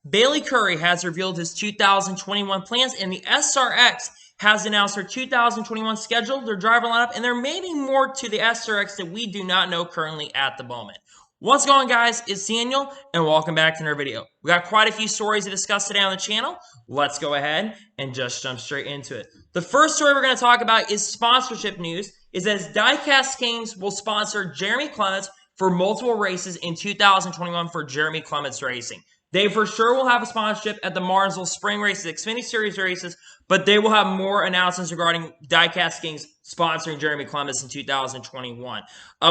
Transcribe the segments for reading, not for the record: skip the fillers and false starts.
Bayley Currey has revealed his 2021 plans, and the SRX has announced their 2021 schedule, their driver lineup, and there may be more to the SRX that we do not know currently at the moment. What's going on, guys? It's Daniel, and welcome back to another video. We got quite a few stories to discuss today on the channel. Let's go ahead and just jump straight into it. The first story we're going to talk about is sponsorship news, is as Diecast Kings will sponsor Jeremy Clements for multiple races in 2021 for Jeremy Clements Racing. They for sure will have a sponsorship at the Martinsville Spring Races, Xfinity Series races, but they will have more announcements regarding Diecast Kings sponsoring Jeremy Clements in 2021.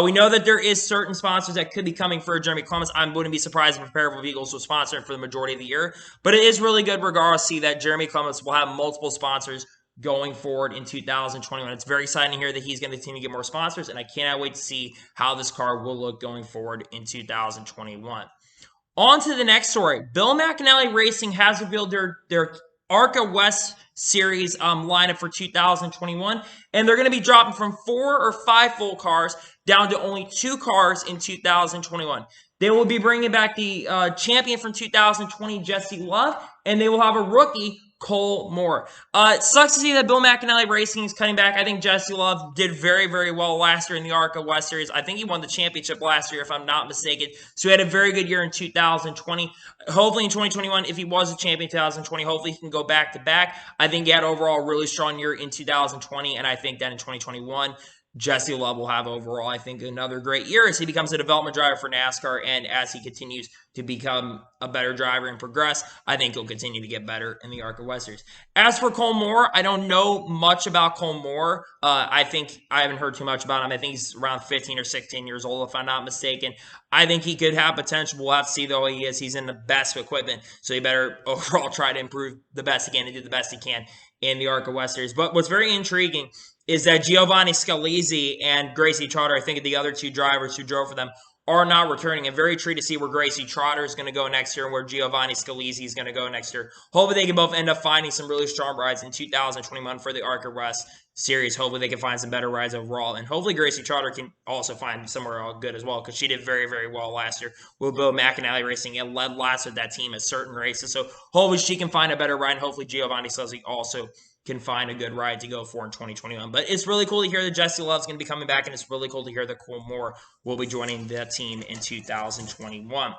We know that there is certain sponsors that could be coming for Jeremy Clements. I wouldn't be surprised if Repairable Vehicles will sponsor him for the majority of the year, but it is really good regardless to see that Jeremy Clements will have multiple sponsors going forward in 2021. It's very exciting to hear that he's going to continue to get more sponsors, and I cannot wait to see how this car will look going forward in 2021. On to the next story. Bill McAnally Racing has revealed their ARCA West Series lineup for 2021, and they're going to be dropping from 4 or 5 full cars down to only 2 cars in 2021. They will be bringing back the champion from 2020, Jesse Love, and they will have a rookie, Cole Moore. It sucks to see that Bill McAnally Racing is cutting back. I think Jesse Love did very, very well last year in the ARCA West Series. I think he won the championship last year, if I'm not mistaken. So he had a very good year in 2020. Hopefully in 2021, if he was a champion in 2020, hopefully he can go back-to-back. I think he had overall a really strong year in 2020, and I think that in 2021, Jesse Love will have overall, I think, another great year as he becomes a development driver for NASCAR, and as he continues to become a better driver and progress, I think he'll continue to get better in the ARCA West Series. As for Cole Moore, I don't know much about Cole Moore. I think I haven't heard too much about him. I think he's around 15 or 16 years old, if I'm not mistaken. I think he could have potential. We'll have to see, though. He is. He's in the best equipment, so he better overall try to improve the best he can and do the best he can in the ARCA West Series. But what's very intriguing is that Giovanni Scalise and Gracie Trotter, I think the other 2 drivers who drove for them, are not returning. I'm very intrigued to see where Gracie Trotter is going to go next year and where Giovanni Scalise is going to go next year. Hopefully they can both end up finding some really strong rides in 2021 for the ARCA West Series. Hopefully they can find some better rides overall. And hopefully Gracie Trotter can also find somewhere good as well, because she did very, very well last year with Bill McAnally Racing and led last with that team at certain races. So hopefully she can find a better ride. And hopefully Giovanni Scalise also can find a good ride to go for in 2021. But it's really cool to hear that Jesse Love's going to be coming back, and it's really cool to hear that Cole Moore will be joining that team in 2021.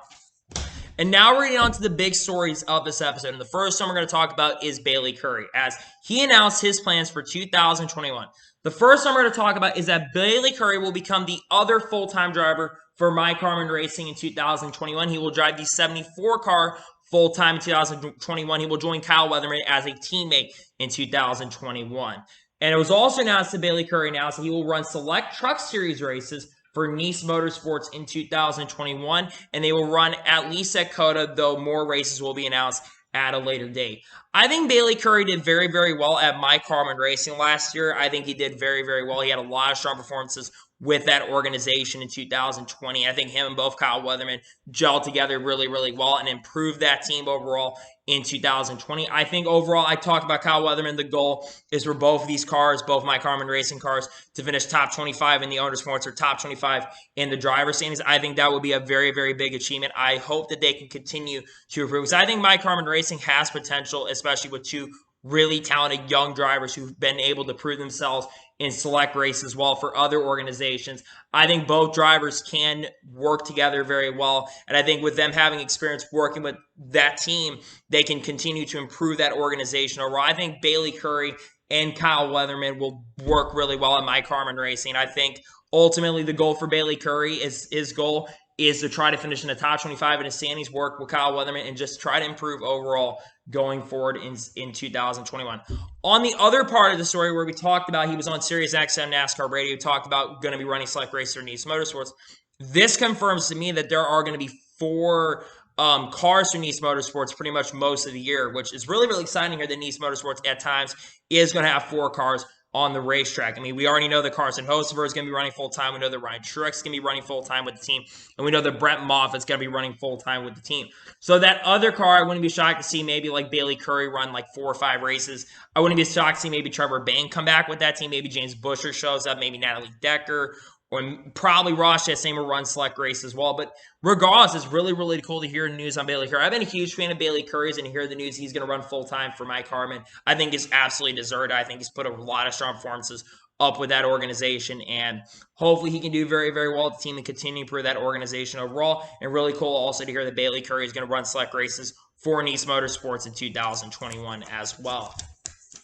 And now we're getting on to the big stories of this episode. And the first one we're going to talk about is Bayley Currey, as he announced his plans for 2021. The first one we're going to talk about is that Bayley Currey will become the other full-time driver for Harmon Racing in 2021. He will drive the 74-car full-time in 2021. He will join Kyle Weatherman as a teammate in 2021. And it was also announced that Bayley Currey announced that he will run select Truck Series races for Nice Motorsports in 2021, and they will run at least at COTA, though more races will be announced at a later date. I think Bayley Currey did very, very well at Harmon Racing last year. I think he did very, very well. He had a lot of strong performances with that organization in 2020. I think him and both Kyle Weatherman gelled together really, really well and improved that team overall in 2020. I think overall, I talked about Kyle Weatherman. The goal is for both of these cars, both Harmon Racing cars, to finish top 25 in the owner's points or top 25 in the driver's standings. I think that would be a very, very big achievement. I hope that they can continue to improve, because I think Harmon Racing has potential, especially with 2 really talented young drivers who've been able to prove themselves in select races well for other organizations. I think both drivers can work together very well, and I think with them having experience working with that team, they can continue to improve that organization overall. I think Bayley Currey and Kyle Weatherman will work really well at Harmon Racing. I think ultimately the goal for Bayley Currey is his goal is to try to finish in the top 25 in his standings, work with Kyle Weatherman, and just try to improve overall going forward in 2021. On the other part of the story where we talked about he was on Sirius XM NASCAR Radio, talked about going to be running select races for Nice Motorsports, this confirms to me that there are going to be 4 cars for Nice Motorsports pretty much most of the year, which is really, really exciting here that Nice Motorsports at times is going to have 4 cars on the racetrack. I mean, we already know that Carson Hocevar is going to be running full-time. We know that Ryan Truex is going to be running full-time with the team. And we know that Brett Moffitt is going to be running full-time with the team. So that other car, I wouldn't be shocked to see maybe like Bayley Currey run like 4 or 5 races. I wouldn't be shocked to see maybe Trevor Bayne come back with that team. Maybe James Buescher shows up. Maybe Natalie Decker or probably Ross Chastain will run select race as well. But regardless, it's really, really cool to hear news on Bayley Currey. I've been a huge fan of Bayley Curry's, and hear the news he's going to run full-time for Mike Harmon, I think is absolutely deserved. I think he's put a lot of strong performances up with that organization, and hopefully he can do very, very well with the team and continue to improve that organization overall. And really cool also to hear that Bayley Currey is going to run select races for Nice Motorsports in 2021 as well.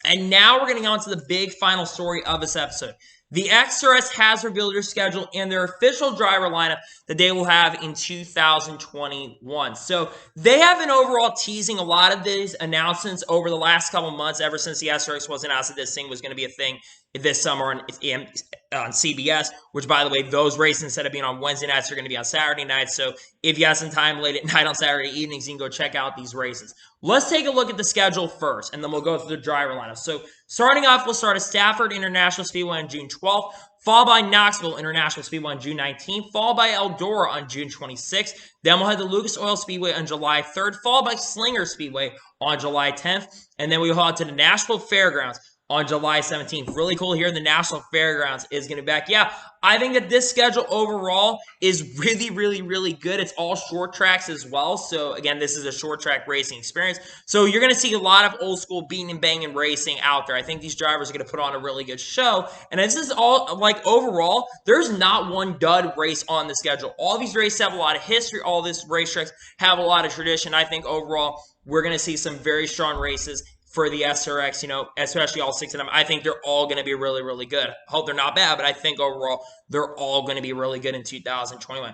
And now we're going to go on to the big final story of this episode. The SRX has revealed their schedule and their official driver lineup that they will have in 2021. So they have been overall teasing a lot of these announcements over the last couple months, ever since the SRX was announced that this thing was going to be a thing this summer on CBS, which, by the way, those races, instead of being on Wednesday nights, are going to be on Saturday nights. So if you have some time late at night on Saturday evenings, you can go check out these races. Let's take a look at the schedule first, and then we'll go through the driver lineup. So starting off, we'll start at Stafford International Speedway on June 12th, followed by Knoxville International Speedway on June 19th, followed by Eldora on June 26th. Then we'll head to Lucas Oil Speedway on July 3rd, followed by Slinger Speedway on July 10th, and then we'll head to the Nashville Fairgrounds on July 17th. Really cool here. The National Fairgrounds is going to be back. Yeah, I think that this schedule overall is really, really, really good. It's all short tracks as well. So, again, this is a short track racing experience. So, you're going to see a lot of old school beating and banging racing out there. I think these drivers are going to put on a really good show. And this is all, like, overall, there's not one dud race on the schedule. All these races have a lot of history. All these racetracks have a lot of tradition. I think overall, we're going to see some very strong races for the SRX, especially all 6 of them. I think they're all going to be really, really good. I hope they're not bad, but I think overall they're all going to be really good in 2021.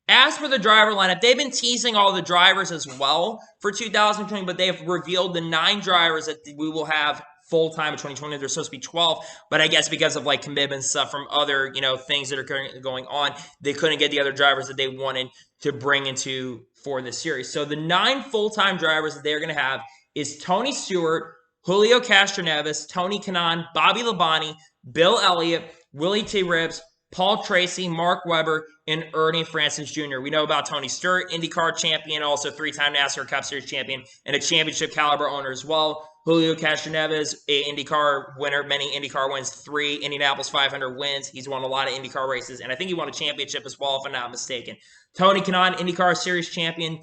As for the driver lineup, they've been teasing all the drivers as well for 2020, but they've revealed the 9 drivers that we will have full-time in 2020. There's supposed to be 12, but I guess because of like commitment stuff from other, things that are currently going on, they couldn't get the other drivers that they wanted to bring into for this series. So the 9 full-time drivers that they're going to have is Tony Stewart, Julio Castroneves, Tony Kanaan, Bobby Labonte, Bill Elliott, Willie T. Ribbs, Paul Tracy, Mark Webber, and Ernie Francis Jr. We know about Tony Stewart, IndyCar champion, also 3-time NASCAR Cup Series champion, and a championship caliber owner as well. Julio Castroneves, a IndyCar winner, many IndyCar wins, 3 Indianapolis 500 wins. He's won a lot of IndyCar races, and I think he won a championship as well, if I'm not mistaken. Tony Kanaan, IndyCar Series champion,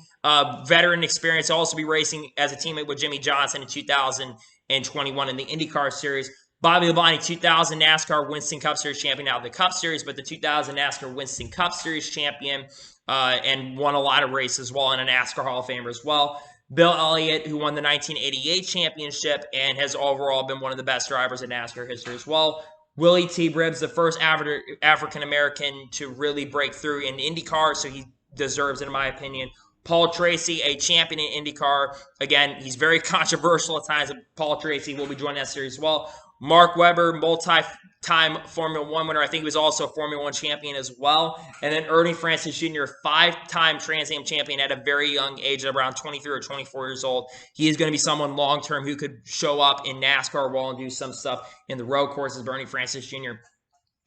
veteran experience, also be racing as a teammate with Jimmy Johnson in 2021 in the IndyCar Series. Bobby Labonte, 2000 NASCAR Winston Cup Series champion, now the Cup Series, but the 2000 NASCAR Winston Cup Series champion, and won a lot of races as well, and a NASCAR Hall of Famer as well. Bill Elliott, who won the 1988 championship and has overall been one of the best drivers in NASCAR history as well. Willie T. Ribbs, the first African-American to really break through in IndyCar, so he deserves it, in my opinion. Paul Tracy, a champion in IndyCar. Again, he's very controversial at times. Paul Tracy will be joining that series as well. Mark Webber, multi-time Formula 1 winner. I think he was also a Formula 1 champion as well. And then Ernie Francis Jr., 5-time Trans Am champion at a very young age, at around 23 or 24 years old. He is going to be someone long-term who could show up in NASCAR well and do some stuff in the road courses. Ernie Francis Jr.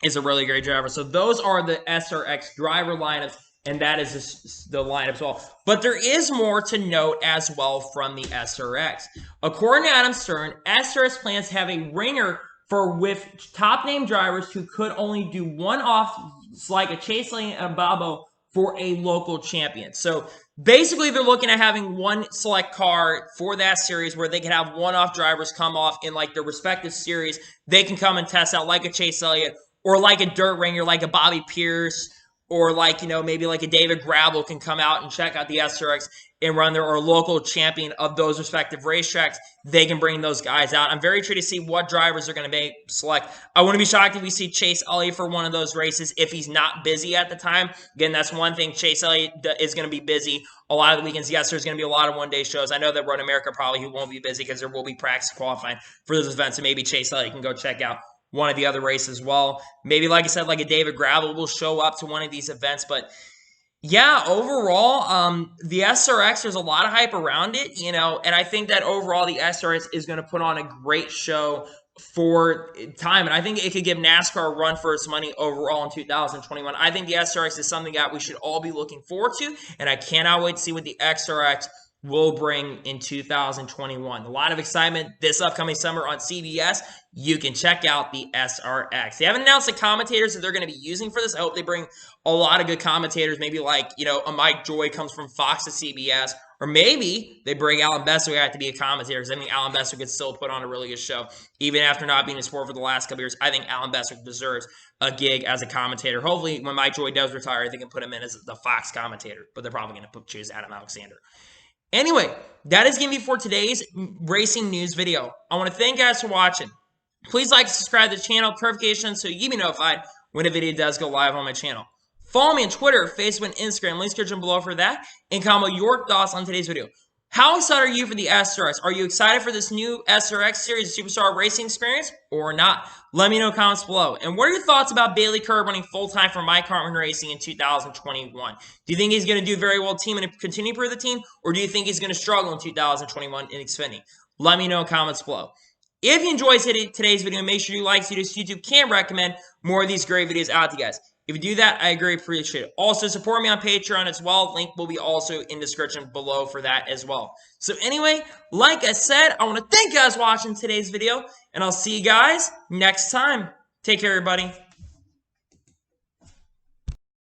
is a really great driver. So those are the SRX driver lineups, and that is the lineup as well. But there is more to note as well from the SRX. According to Adam Stern, SRX plans to have a ringer with top-name drivers who could only do one-off, like a Chase Elliott and Babo, for a local champion. So basically, they're looking at having one select car for that series where they can have one-off drivers come off in like their respective series. They can come and test out like a Chase Elliott or like a dirt ringer, like a Bobby Pierce, or like, maybe like a David Gravel can come out and check out the SRX and run their or local champion of those respective racetracks. They can bring those guys out. I'm very intrigued to see what drivers are going to select. I wouldn't be shocked if we see Chase Elliott for one of those races if he's not busy at the time. Again, that's one thing. Chase Elliott is going to be busy a lot of the weekends. Yes, there's going to be a lot of one-day shows. I know that Road America probably won't be busy because there will be practice qualifying for those events, and maybe Chase Elliott can go check out one of the other races as well. Maybe, like I said, like a David Gravel will show up to one of these events. But yeah, overall, the SRX, there's a lot of hype around it, and I think that overall the SRX is going to put on a great show for time. And I think it could give NASCAR a run for its money overall in 2021. I think the SRX is something that we should all be looking forward to, and I cannot wait to see what the SRX will bring in 2021. A lot of excitement this upcoming summer on CBS. You can check out the SRX. They haven't announced the commentators that they're going to be using for this. I hope they bring a lot of good commentators. Maybe like, a Mike Joy comes from Fox to CBS. Or maybe they bring Alan Bestwick to be a commentator, because I think Alan Bestwick could still put on a really good show. Even after not being in sport for the last couple years, I think Alan Bestwick deserves a gig as a commentator. Hopefully, when Mike Joy does retire, they can put him in as the Fox commentator. But they're probably going to choose Adam Alexander. Anyway, that is going to be for today's racing news video. I want to thank you guys for watching. Please like and subscribe to the channel, notifications, so you be notified when a video does go live on my channel. Follow me on Twitter, Facebook, and Instagram. Links are below for that. And comment your thoughts on today's video. How excited are you for the SRX? Are you excited for this new SRX series, Superstar Racing Experience, or not? Let me know in the comments below. And what are your thoughts about Bayley Currey running full-time for Mike Harmon Racing in 2021? Do you think he's going to do very well team and continue to improve the team, or do you think he's going to struggle in 2021 in Xfinity? Let me know in the comments below. If you enjoyed today's video, make sure you like so YouTube can recommend more of these great videos out to you guys. If you do that, I greatly appreciate it. Also, support me on Patreon as well. Link will be also in the description below for that as well. So anyway, like I said, I want to thank you guys for watching today's video, and I'll see you guys next time. Take care, everybody.